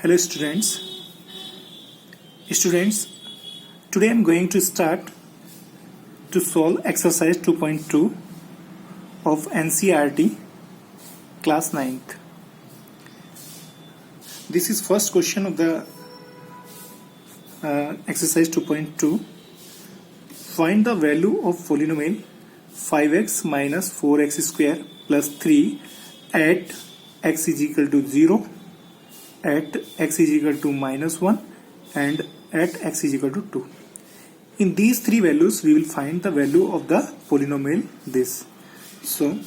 Hello students, today I am going to start to solve exercise 2.2 of NCERT class 9th. This is first question of the exercise 2.2. Find the value of polynomial 5x minus 4x square plus 3 at x is equal to 0, at x is equal to minus 1 and at x is equal to 2. In these three values we will find the value of the polynomial this. So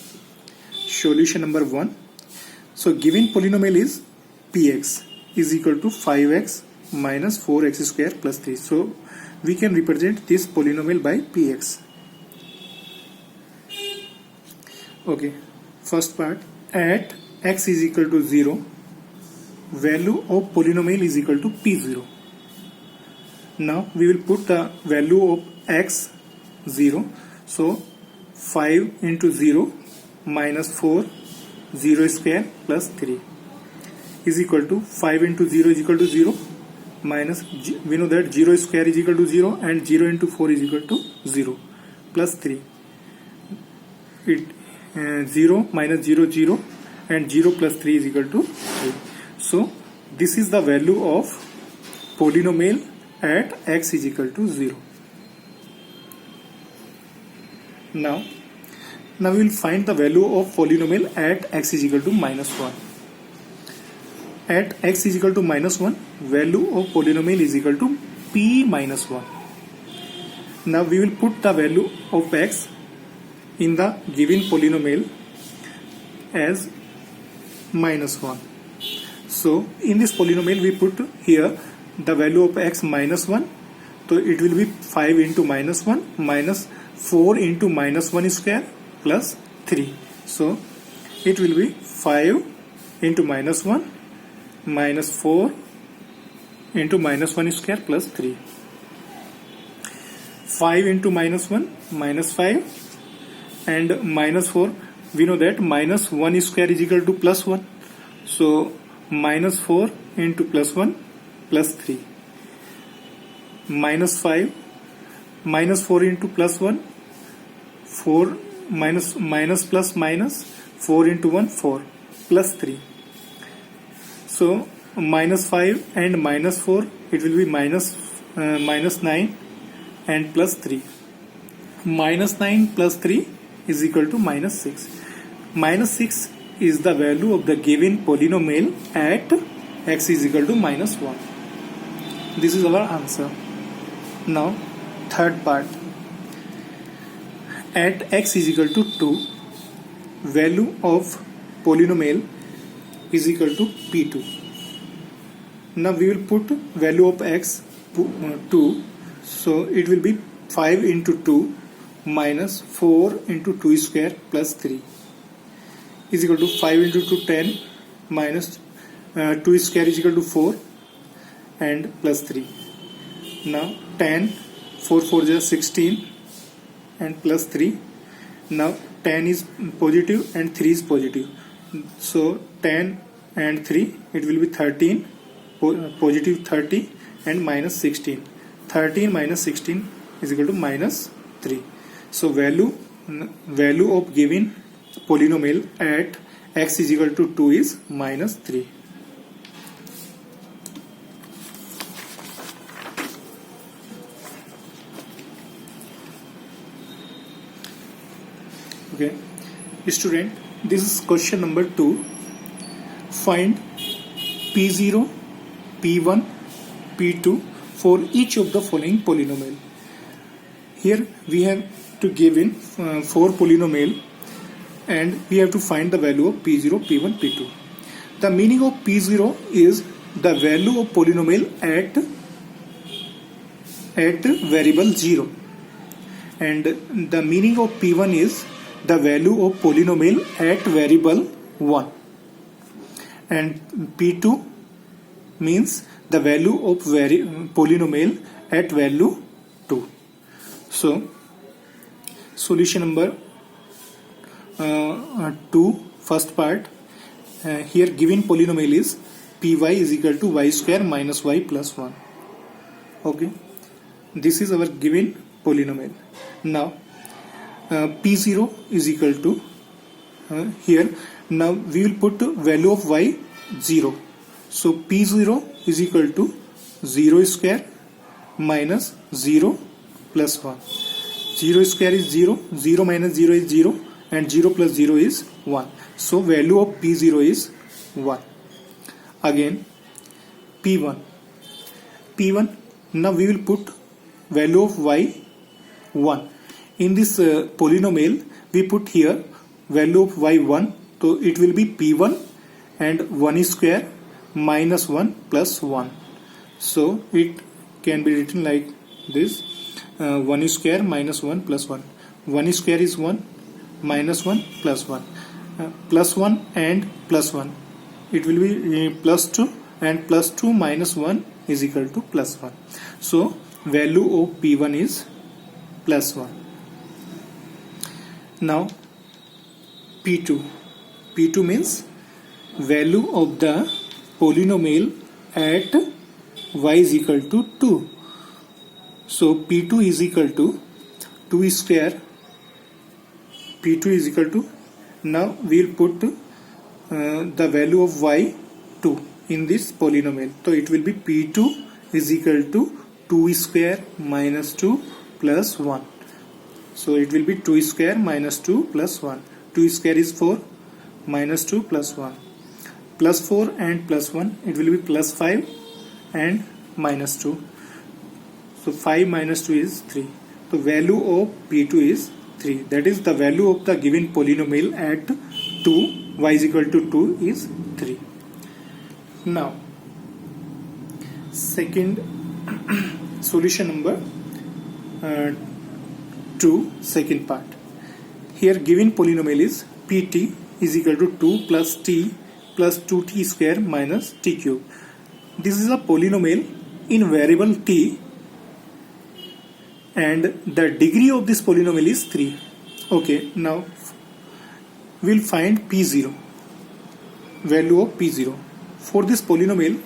solution number 1. So given polynomial is px is equal to 5x minus 4x square plus 3. So we can represent this polynomial by px. Okay, first part, at x is equal to 0, value of polynomial is equal to p0. Now we will put the value of x 0. So 5 into 0 minus 4, 0 square plus 3 is equal to 5 into 0 is equal to 0 minus, we know that 0 square is equal to 0 and 0 into 4 is equal to 0 plus 3. 0 minus 0 0 and 0 plus 3 is equal to 3. So this is the value of polynomial at x is equal to 0. Now we will find the value of polynomial at x is equal to minus 1. At x is equal to minus 1, value of polynomial is equal to p minus 1. Now we will put the value of x in the given polynomial as minus 1. So in this polynomial we put here the value of x minus 1. So it will be 5 into minus 1 minus 4 into minus 1 square plus 3. So it will be 5 into minus 1 minus 4 into minus 1 square plus 3. 5 into minus 1 minus 5 and minus 4, we know that minus 1 square is equal to plus 1. So minus 4 into plus 1 plus 3 minus 5 minus 4 into plus 1 4 minus plus minus 4 into 1 4 plus 3. So minus 5 and minus 4, it will be minus 9 and plus 3. Minus 9 plus 3 is equal to minus 6. Minus 6 is the value of the given polynomial at x is equal to minus 1. This is our answer. Now third part, at x is equal to 2, value of polynomial is equal to p2. Now we will put value of x 2. So it will be 5 into 2 minus 4 into 2 square plus 3 is equal to 5 into 2 10 minus 2 square is equal to 4 and plus 3. Now 10, 4 4 is 16 and plus 3. Now 10 is positive and 3 is positive. So 10 and 3, it will be 13, positive 30 and minus 16. 13 minus 16 is equal to minus 3. So value of given polynomial at x is equal to 2 is minus 3. Okay, student, this is question number 2. Find p0, p1, p2 for each of the following polynomial. Here we have to give in 4 polynomial and we have to find the value of p0, p1, p2. The meaning of p0 is the value of polynomial at variable 0, and the meaning of p1 is the value of polynomial at variable 1, and p2 means the value of polynomial at value 2. So solution number 2, first part, here given polynomial is py is equal to y square minus y plus 1. Okay, this is our given polynomial. Now p0 is equal to here. Now we will put value of y 0. So p0 is equal to 0 square minus 0 plus 1. 0 square is 0, 0 minus 0 is 0, and 0 plus 0 is 1. So value of p0 is 1. Again p1. Now we will put value of y 1. In this polynomial we put here value of y 1, so it will be p1 and 1 square minus 1 plus 1. So it can be written like this, 1 square minus 1 plus 1. 1 square is 1, minus 1 plus 1. Plus 1 and plus 1. It will be plus 2, and plus 2 minus 1 is equal to plus 1. So value of p1 is plus 1. Now p2. p2 means value of the polynomial at y is equal to 2. So p2 is equal to 2 square. p2 is equal to, now we will put the value of y2 in this polynomial. So it will be p2 is equal to 2 square minus 2 plus 1. So it will be 2 square minus 2 plus 1. 2 square is 4, minus 2 plus 1. Plus 4 and plus 1, it will be plus 5 and minus 2. So 5 minus 2 is 3. The value of p2 is 3. That is the value of the given polynomial at 2, y is equal to 2 is 3. Now second solution number 2, second part. Here given polynomial is pt is equal to 2 plus t plus 2t square minus t cube. This is a polynomial in variable t, and the degree of this polynomial is 3. Okay, now we'll find p0, value of p0. For this polynomial,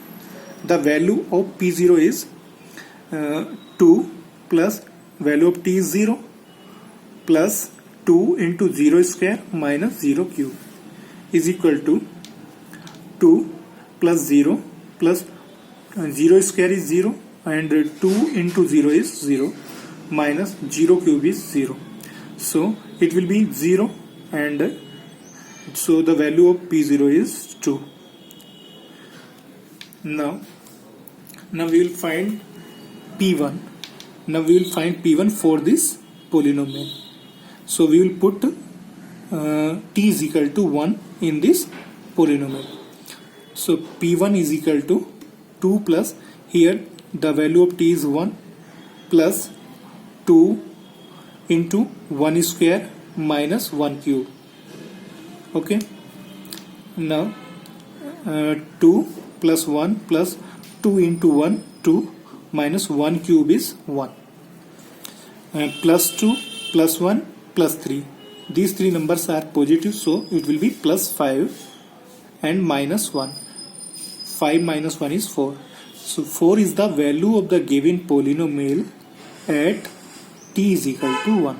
the value of p0 is 2 plus value of t is 0 plus 2 into 0 square minus 0 cube is equal to 2 plus 0 plus 0 square is 0 and 2 into 0 is 0 minus 0 cube is 0. So it will be 0, and so the value of p0 is 2. Now we will find p1. Now we will find p1 for this polynomial. So we will put t is equal to 1 in this polynomial. So p1 is equal to 2 plus, here the value of t is 1 plus 2 into 1 square minus 1 cube. Okay, now 2 plus 1 plus 2 into 1 2 minus 1 cube is 1, plus 2 plus 1 plus 3. These three numbers are positive, so it will be plus 5 and minus 1. 5 minus 1 is 4. So 4 is the value of the given polynomial at t is equal to 1.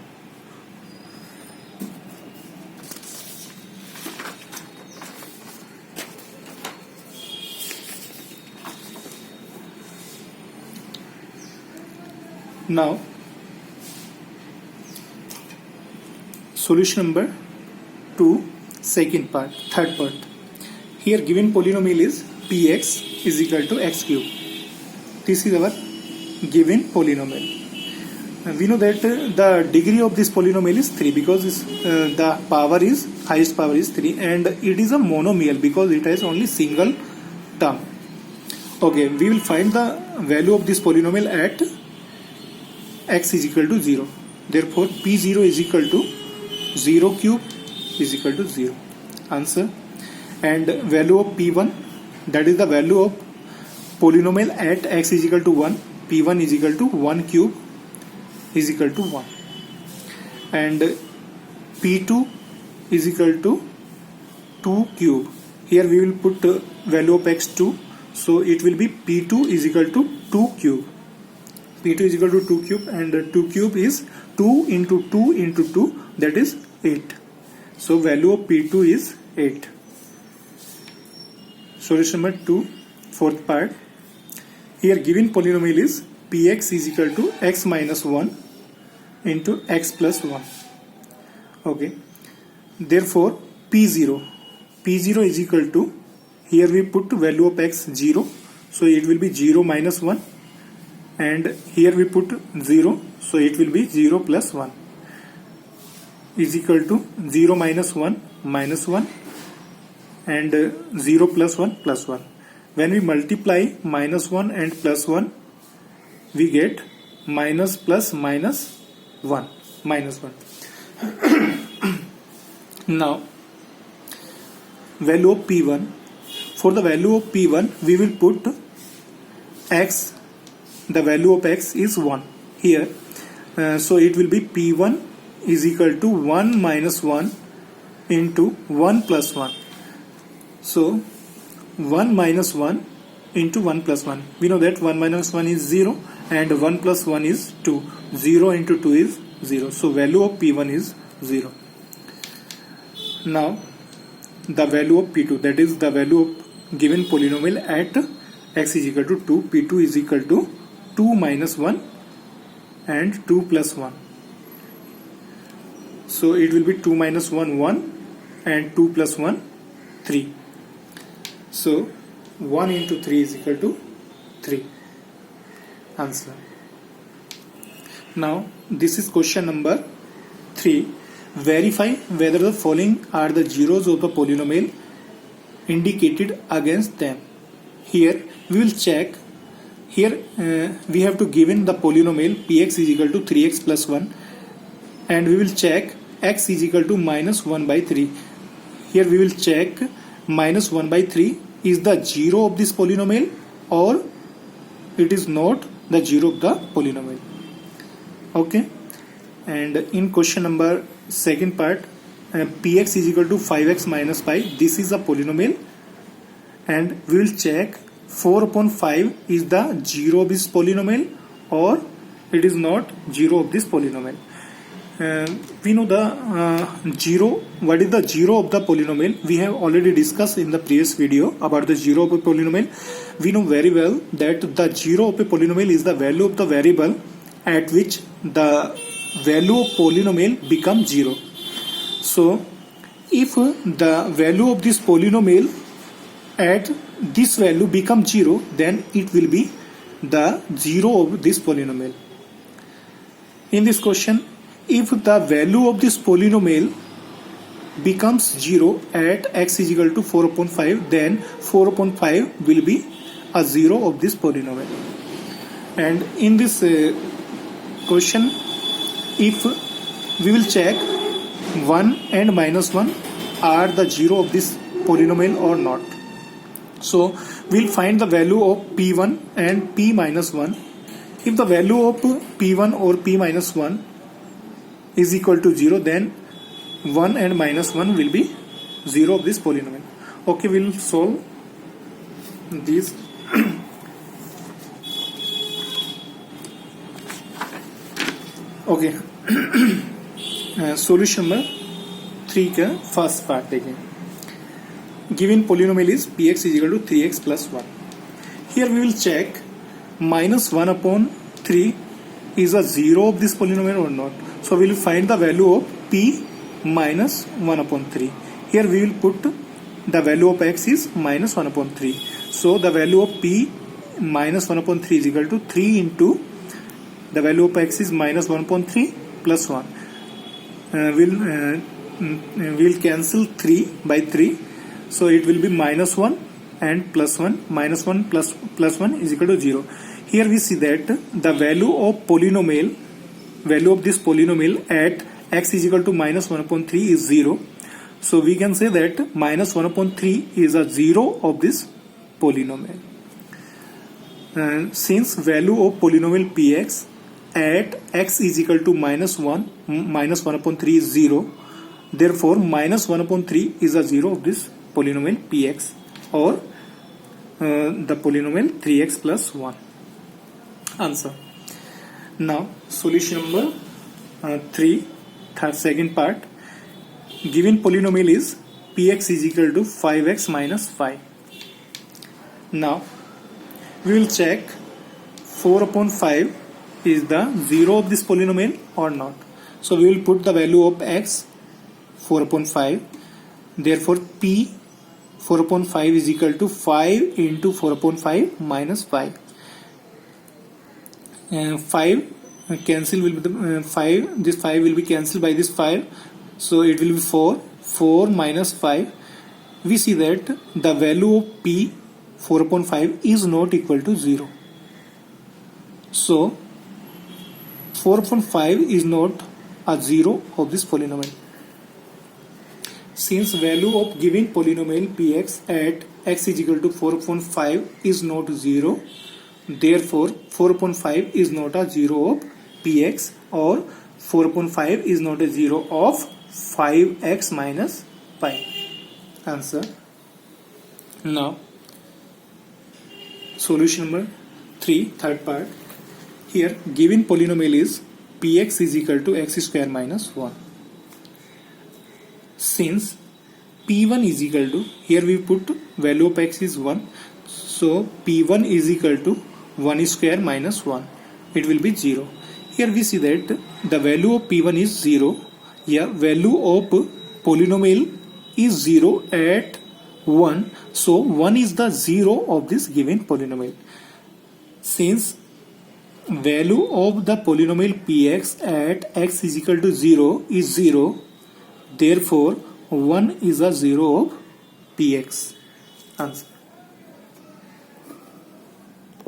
Now solution number 2, second part, third part. Here given polynomial is px is equal to x cube. This is our given polynomial. We know that the degree of this polynomial is 3 because the power is, highest power is 3, and it is a monomial because it has only single term. Okay, we will find the value of this polynomial at x is equal to 0. Therefore p0 is equal to 0 cube is equal to 0. Answer. And value of p1, that is the value of polynomial at x is equal to 1. p1 is equal to 1 cube is equal to 1. And p2 is equal to 2 cube. here we will put value of x2, so it will be p2 is equal to 2 cube. P2 is equal to 2 cube, and 2 cube is 2 into 2 into 2, that is 8. So value of P2 is 8. Solution number 2, fourth part. Here given polynomial is Px is equal to x minus 1 into x plus 1. Okay. Therefore P0 is equal to, here we put value of x 0, so it will be 0 minus 1, and here we put 0, so it will be 0 plus 1 is equal to 0 minus 1 minus 1 and 0 plus 1 plus 1. When we multiply minus 1 and plus 1, we get minus plus minus 1 minus 1. Now value of P1. For the value of P1 we will put x, the value of x is 1 here, so it will be P1 is equal to 1 minus 1 into 1 plus 1. So 1 minus 1 into 1 plus 1. We know that 1 minus 1 is 0 and 1 plus 1 is 2. 0 into 2 is 0. So value of P1 is 0. Now the value of P2, that is the value of given polynomial at x is equal to 2. P2 is equal to 2 minus 1 and 2 plus 1. So it will be 2 minus 1 1 and 2 plus 1 3. So 1 into 3 is equal to 3. Answer. Now this is question number 3. Verify whether the following are the zeros of the polynomial indicated against them. Here we will check. Here we have to given the polynomial px is equal to 3x plus 1, and we will check x is equal to minus 1 by 3. Here we will check minus 1 by 3 is the zero of this polynomial or it is not the zero of the polynomial. Okay. And in question number second part, px is equal to 5x minus pi. This is a polynomial, and we will check 4 upon 5 is the zero of this polynomial or it is not zero of this polynomial. We know the zero. What is the zero of the polynomial? We have already discussed in the previous video about the zero of a polynomial. We know very well that the zero of a polynomial is the value of the variable at which the value of polynomial becomes 0. So if the value of this polynomial at this value becomes 0, then it will be the zero of this polynomial. In this question, if the value of this polynomial becomes 0 at x is equal to 4 upon 5, then 4 upon 5 will be a zero of this polynomial. And in this question, if we will check 1 and minus 1 are the zero of this polynomial or not. So we'll find the value of P1 and P minus 1. If the value of P1 or P minus 1 is equal to 0, then 1 and minus 1 will be 0 of this polynomial. Okay, we'll solve these. Okay. Solution number 3 का first part देखें. Given polynomial is px is equal to 3x plus 1. Here we will check minus 1 upon 3 is a zero of this polynomial or not. So we will find the value of p minus 1 upon 3. Here we will put the value of x is minus 1 upon 3. So the value of p minus 1 upon 3 is equal to 3 into the value of x is minus 1 upon 3 plus 1. We'll cancel 3 by 3. So it will be minus 1 and plus 1. Minus 1 plus 1 is equal to 0. Here we see that the value of polynomial, value of this polynomial at x is equal to minus 1 upon 3 is 0. So we can say that minus 1 upon 3 is a zero of this polynomial. Since value of polynomial px at x is equal to minus 1 upon 3 is 0, therefore minus 1 upon 3 is a zero of this polynomial px or the polynomial 3x plus 1. Answer. Now solution number 3, second part. Given polynomial is px is equal to 5x minus 5. Now we will check 4 upon 5 is the 0 of this polynomial or not. So we will put the value of x 4 upon 5. Therefore p 4 upon 5 is equal to 5 into 4 upon 5 minus 5. 5 cancel will be the 5. This 5 will be cancelled by this 5. So it will be 4. 4 minus 5. We see that the value of p 4 upon 5 is not equal to 0. So 4 upon 5 is not a 0 of this polynomial. Since value of given polynomial px at x is equal to 4 upon 5 is not 0, therefore 4 upon 5 is not a 0 of px or 4 upon 5 is not a 0 of 5x minus 5. Answer. Now solution number 3, third part. Here given polynomial is px is equal to x square minus 1. Since p1 is equal to, here we put value of x is 1, so p1 is equal to 1 square minus 1, it will be 0. Here we see that the value of p1 is 0. Here value of polynomial is 0 at 1, so 1 is the 0 of this given polynomial. Since value of the polynomial px at x is equal to 0 is 0, therefore 1 is a 0 of px. Answer.